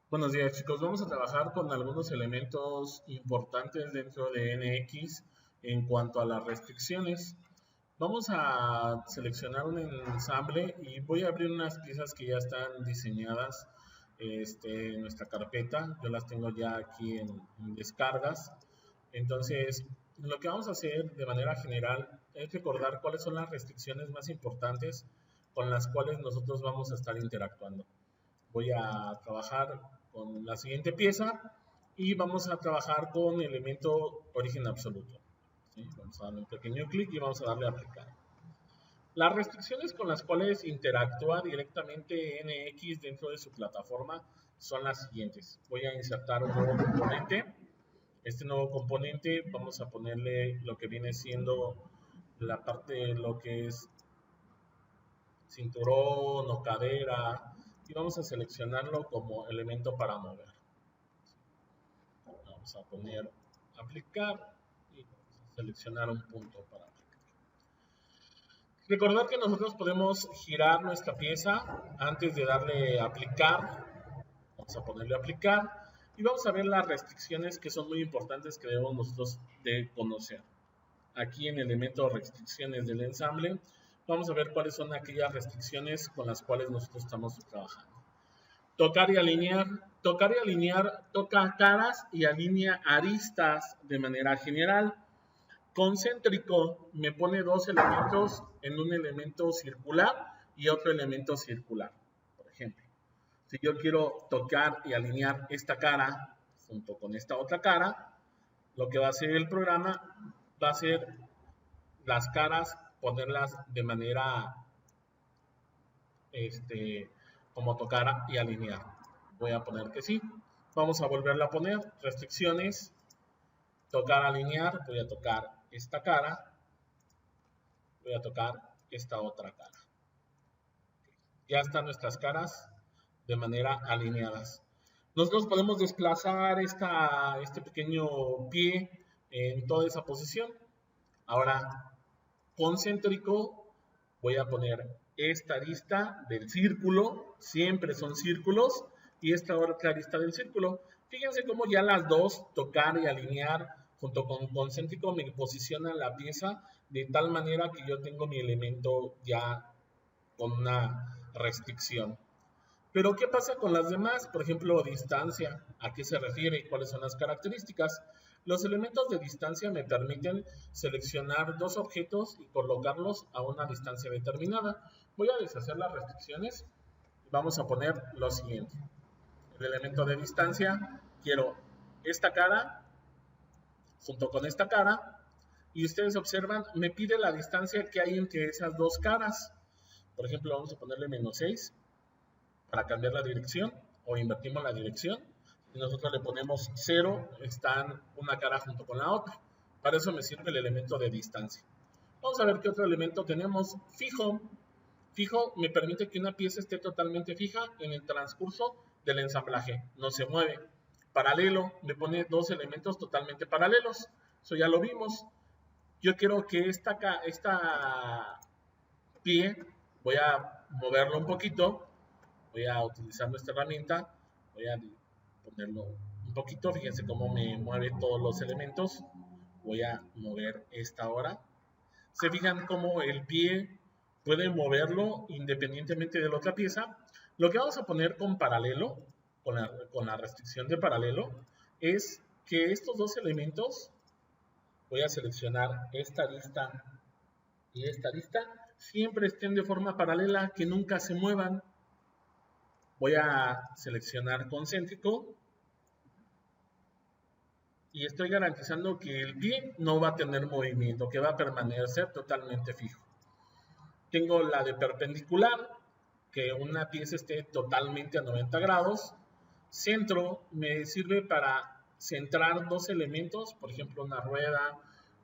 Buenos días, chicos. Vamos a trabajar con algunos elementos importantes dentro de NX en cuanto a las restricciones. Vamos a seleccionar un ensamble y voy a abrir unas piezas que ya están diseñadas en nuestra carpeta. Yo las tengo ya aquí en descargas. Entonces, lo que vamos a hacer de manera general es recordar cuáles son las restricciones más importantes con las cuales nosotros vamos a estar interactuando. Voy a trabajar con la siguiente pieza y vamos a trabajar con elemento origen absoluto. ¿Sí? Vamos a darle un pequeño clic y vamos a darle a aplicar. Las restricciones con las cuales interactúa directamente NX dentro de su plataforma son las siguientes. Voy a insertar un nuevo componente. Este nuevo componente vamos a ponerle lo que viene siendo la parte de lo que es cinturón o cadera, y vamos a seleccionarlo como elemento para mover. Vamos a poner aplicar y vamos a seleccionar un punto para aplicar. Recordar que nosotros podemos girar nuestra pieza antes de darle aplicar. Vamos a ponerle aplicar y vamos a ver las restricciones que son muy importantes que debemos nosotros de conocer. Aquí en el elemento restricciones del ensamble vamos a ver cuáles son aquellas restricciones con las cuales nosotros estamos trabajando. Tocar y alinear. Tocar y alinear toca caras y alinea aristas de manera general. Concéntrico me pone dos elementos en un elemento circular y otro elemento circular. Por ejemplo, si yo quiero tocar y alinear esta cara junto con esta otra cara, lo que va a hacer el programa va a ser las caras ponerlas de manera como tocar y alinear. Voy a poner que sí. Vamos a volverla a poner. Restricciones. Tocar, alinear. Voy a tocar esta cara. Voy a tocar esta otra cara. Ya están nuestras caras de manera alineadas. Nosotros podemos desplazar este pequeño pie en toda esa posición. Ahora, concéntrico, voy a poner esta arista del círculo, siempre son círculos, y esta otra arista del círculo. Fíjense cómo ya las dos, tocar y alinear, junto con concéntrico, me posicionan la pieza de tal manera que yo tengo mi elemento ya con una restricción. Pero, ¿qué pasa con las demás? Por ejemplo, distancia. ¿A qué se refiere y cuáles son las características? Los elementos de distancia me permiten seleccionar dos objetos y colocarlos a una distancia determinada. Voy a deshacer las restricciones y vamos a poner lo siguiente. El elemento de distancia, quiero esta cara junto con esta cara, y ustedes observan, me pide la distancia que hay entre esas dos caras. Por ejemplo, vamos a ponerle -6 para cambiar la dirección, o invertimos la dirección. Y nosotros le ponemos 0, están una cara junto con la otra. Para eso me sirve el elemento de distancia. Vamos a ver qué otro elemento tenemos. Fijo. Fijo me permite que una pieza esté totalmente fija en el transcurso del ensamblaje. No se mueve. Paralelo me pone dos elementos totalmente paralelos. Eso ya lo vimos. Yo quiero que esta pie, voy a moverlo un poquito. Voy a utilizar nuestra herramienta, voy a ponerlo un poquito, fíjense cómo me mueve todos los elementos. Voy a mover esta ahora. Se fijan cómo el pie puede moverlo independientemente de la otra pieza. Lo que vamos a poner con paralelo, con la restricción de paralelo, es que estos dos elementos, voy a seleccionar esta arista y esta arista, siempre estén de forma paralela, que nunca se muevan. Voy a seleccionar concéntrico y estoy garantizando que el pie no va a tener movimiento, que va a permanecer totalmente fijo. Tengo la de perpendicular, que una pieza esté totalmente a 90 grados. Centro me sirve para centrar dos elementos, por ejemplo una rueda,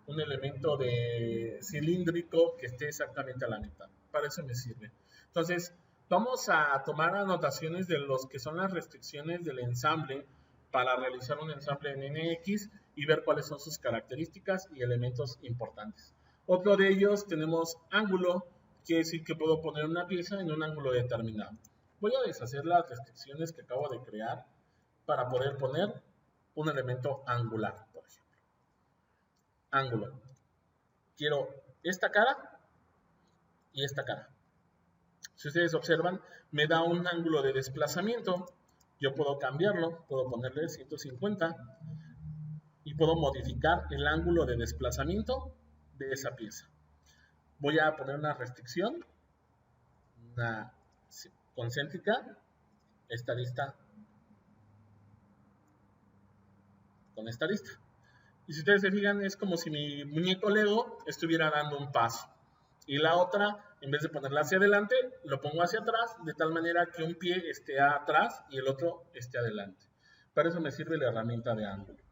un elemento de cilíndrico que esté exactamente a la mitad. Para eso me sirve. Entonces, vamos a tomar anotaciones de los que son las restricciones del ensamble para realizar un ensamble en NX y ver cuáles son sus características y elementos importantes. Otro de ellos tenemos ángulo, quiere decir que puedo poner una pieza en un ángulo determinado. Voy a deshacer las restricciones que acabo de crear para poder poner un elemento angular, por ejemplo. Ángulo. Quiero esta cara y esta cara. Si ustedes observan, me da un ángulo de desplazamiento. Yo puedo cambiarlo, puedo ponerle 150 y puedo modificar el ángulo de desplazamiento de esa pieza. Voy a poner una restricción, una concéntrica, esta lista con esta lista. Y si ustedes se fijan, es como si mi muñeco Lego estuviera dando un paso. Y la otra, en vez de ponerla hacia adelante, lo pongo hacia atrás, de tal manera que un pie esté atrás y el otro esté adelante. Para eso me sirve la herramienta de ángulo.